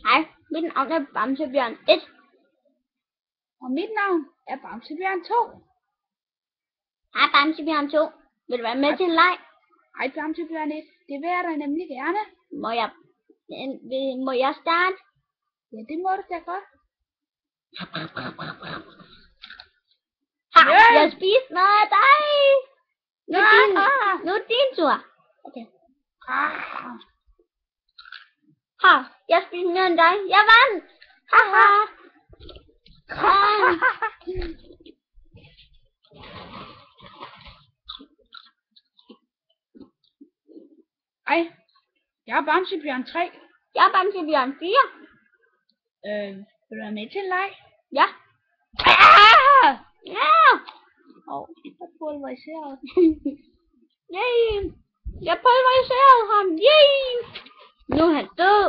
Hej, mit navn er Bamsebjørn 1. Og mit navn er Bamsebjørn 2. Hej Bamsebjørn 2. Vil du være med til en leg? Hej Bamsebjørn 1. Det vil jeg da nemlig gerne. Må jeg starte? Ja, det må du da godt. Har jeg spist noget af dig? Nu er din tur. Okay. Har jeg spist mere end dig? Jeg vandt! Haha! Ej, jeg er Bamsebjørn 3. Jeg er Bamsebjørn 4. Vil du være med til en leg? Ja. Ja! Jeg pulveriserede. Yay! Jeg pulveriserede ham! Yay! Nu er han død!